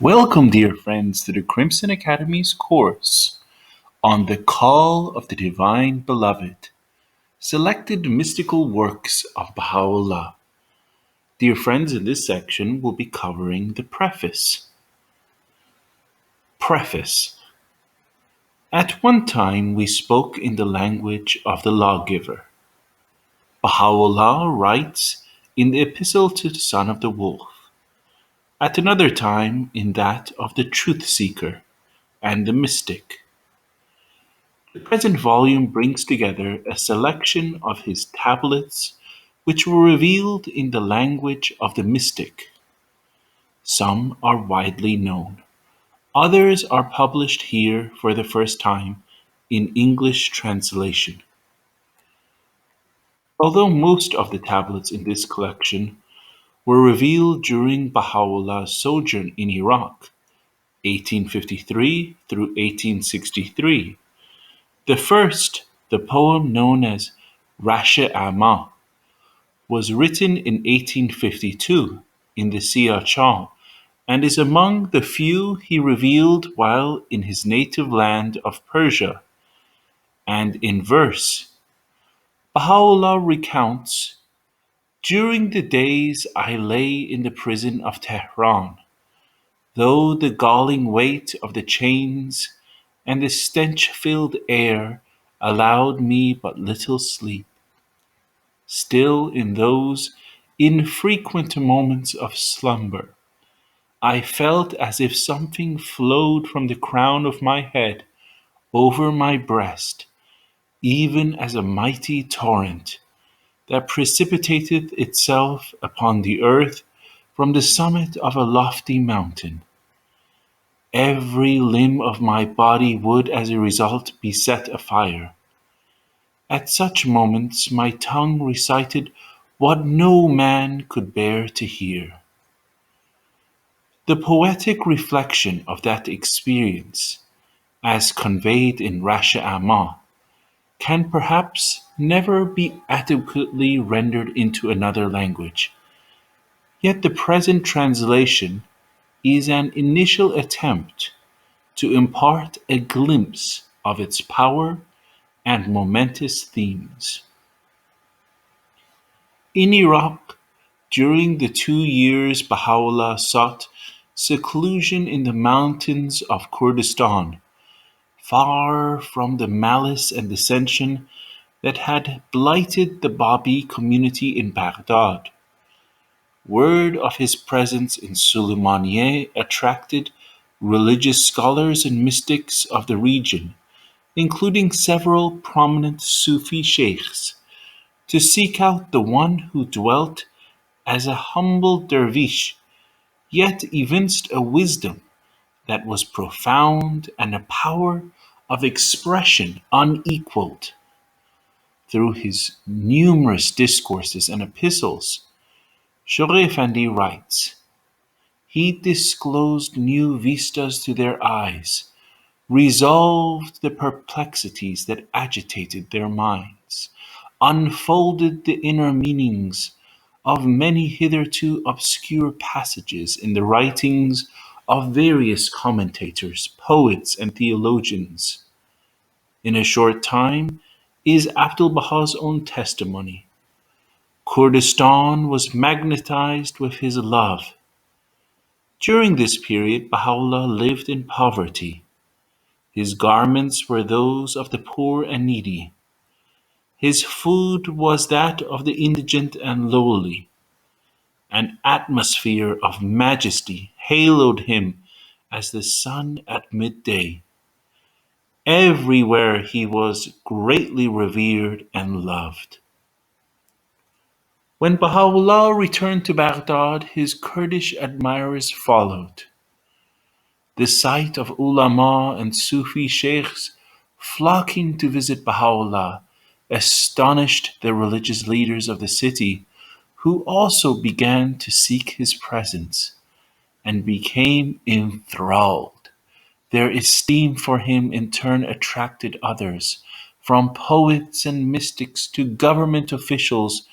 Welcome, dear friends, to the Crimson Academy's course on the Call of the Divine Beloved, selected mystical works of Bahá'u'lláh. Dear friends, in this section we'll be covering the preface. Preface. At one time we spoke in the language of the lawgiver. Bahá'u'lláh writes in the Epistle to the Son of the Wolf. At another time in that of the truth seeker and the mystic. The present volume brings together a selection of his tablets which were revealed in the language of the mystic. Some are widely known. Others are published here for the first time in English translation. Although most of the tablets in this collection were revealed during Baha'u'llah's sojourn in Iraq, 1853 through 1863, the first, the poem known as Bahá'u'lláh, was written in 1852 in the Siyah and is among the few he revealed while in his native land of Persia. And in verse, Baha'u'lláh recounts, "During the days I lay in the prison of Tehran, though the galling weight of the chains and the stench-filled air allowed me but little sleep. Still in those infrequent moments of slumber, I felt as if something flowed from the crown of my head over my breast, even as a mighty torrent that precipitated itself upon the earth from the summit of a lofty mountain. Every limb of my body would as a result be set afire. At such moments my tongue recited what no man could bear to hear." The poetic reflection of that experience, as conveyed in Bahá'u'lláh, can perhaps never be adequately rendered into another language. Yet the present translation is an initial attempt to impart a glimpse of its power and momentous themes. In Iraq, during the 2 years Baha'u'lláh sought seclusion in the mountains of Kurdistan, far from the malice and dissension that had blighted the Babi community in Baghdad, word of his presence in Sulaymaniyeh attracted religious scholars and mystics of the region, including several prominent Sufi sheikhs, to seek out the one who dwelt as a humble dervish, yet evinced a wisdom that was profound and a power of expression unequaled. Through his numerous discourses and epistles, Shoghi Effendi writes, he disclosed new vistas to their eyes, resolved the perplexities that agitated their minds, unfolded the inner meanings of many hitherto obscure passages in the writings of various commentators, poets, and theologians. In a short time is Abdul Baha's own testimony. Kurdistan was magnetized with his love. During this period, Baha'u'lláh lived in poverty. His garments were those of the poor and needy. His food was that of the indigent and lowly. An atmosphere of majesty haloed him as the sun at midday. Everywhere he was greatly revered and loved. When Baha'u'lláh returned to Baghdad, his Kurdish admirers followed. The sight of ulama and Sufi sheikhs flocking to visit Baha'u'lláh astonished the religious leaders of the city, who also began to seek his presence and became enthralled. Their esteem for him in turn attracted others, from poets and mystics to government officials,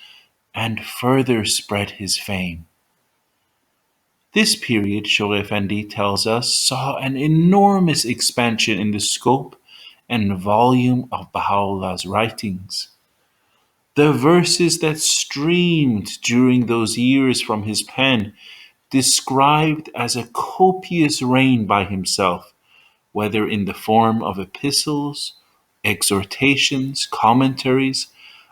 and further spread his fame. This period, Shoaib Effendi tells us, saw an enormous expansion in the scope and volume of Baha'u'llah's writings. The verses that streamed during those years from his pen, described as a copious rain by himself, whether in the form of epistles, exhortations, commentaries,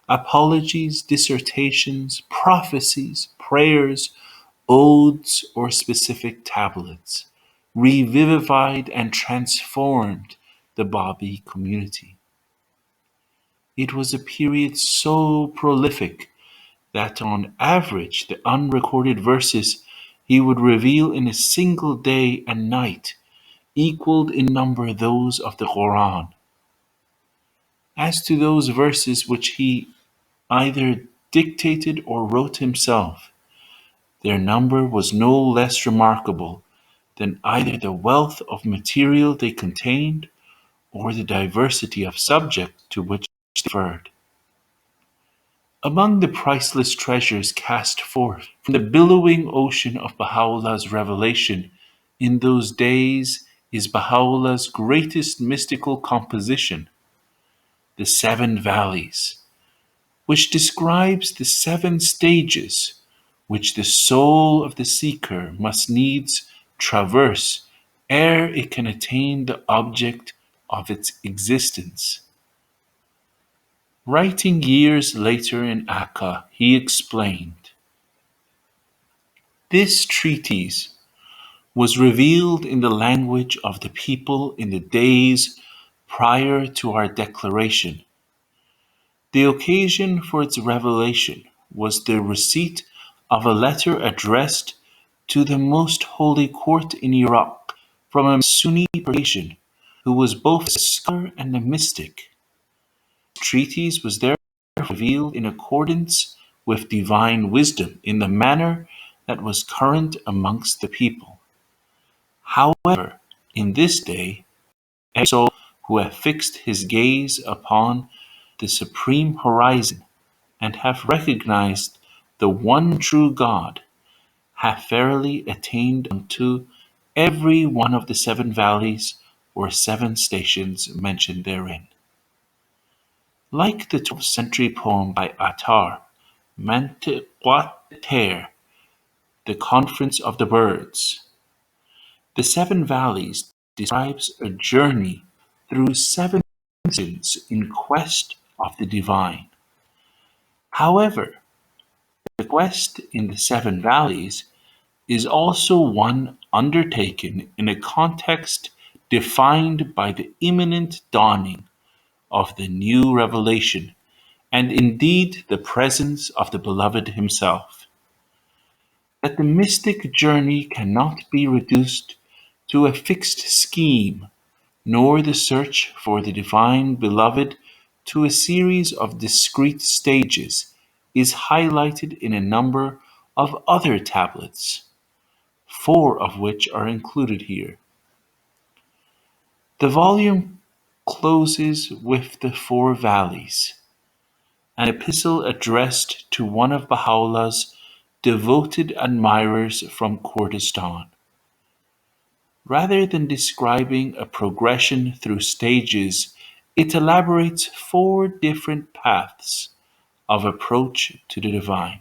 apologies, dissertations, prophecies, prayers, odes, or specific tablets, revivified and transformed the Babi community. It was a period so prolific that on average the unrecorded verses he would reveal in a single day and night equaled in number those of the Quran. As to those verses which he either dictated or wrote himself, their number was no less remarkable than either the wealth of material they contained or the diversity of subject to which they referred. Among the priceless treasures cast forth from the billowing ocean of Baha'u'llah's revelation in those days is Baha'u'llah's greatest mystical composition, the Seven Valleys, which describes the seven stages which the soul of the seeker must needs traverse ere it can attain the object of its existence. Writing years later in Akka, he explained, "This treatise was revealed in the language of the people in the days prior to our declaration. The occasion for its revelation was the receipt of a letter addressed to the Most Holy Court in Iraq from a Sunni Persian who was both a scholar and a mystic. The treatise was therefore revealed in accordance with divine wisdom in the manner that was current amongst the people. However, in this day, every soul who hath fixed his gaze upon the supreme horizon and hath recognized the one true God hath verily attained unto every one of the seven valleys or seven stations mentioned therein." Like the 12th century poem by Attar, Mantiqat the Conference of the Birds, the Seven Valleys describes a journey through seven regions in quest of the divine. However, the quest in the Seven Valleys is also one undertaken in a context defined by the imminent dawning of the new revelation and indeed the presence of the Beloved himself. That the mystic journey cannot be reduced to a fixed scheme, nor the search for the divine Beloved to a series of discrete stages, is highlighted in a number of other tablets, four of which are included here. The volume closes with the Four Valleys, an epistle addressed to one of Baha'u'llah's devoted admirers from Kurdistan. Rather than describing a progression through stages, it elaborates four different paths of approach to the divine.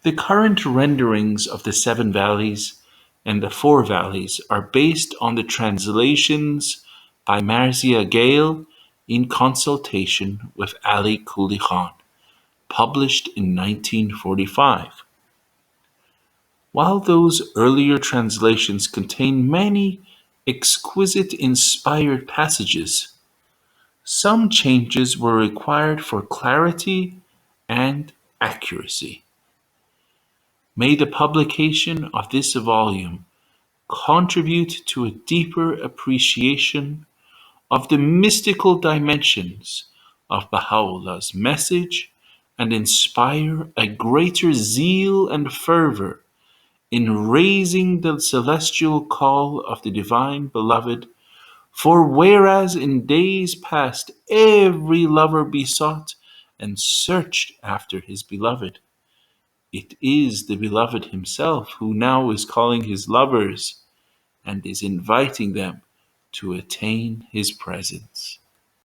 The current renderings of the Seven Valleys and the Four Valleys are based on the translations by Marzieh Gale in consultation with Ali Kuli Khan, published in 1945. While those earlier translations contain many exquisite inspired passages, some changes were required for clarity and accuracy. May the publication of this volume contribute to a deeper appreciation of the mystical dimensions of Baha'u'llah's message and inspire a greater zeal and fervor in raising the celestial call of the divine Beloved. For whereas in days past every lover besought and searched after his beloved, It is the Beloved himself who now is calling his lovers and is inviting them to attain his presence.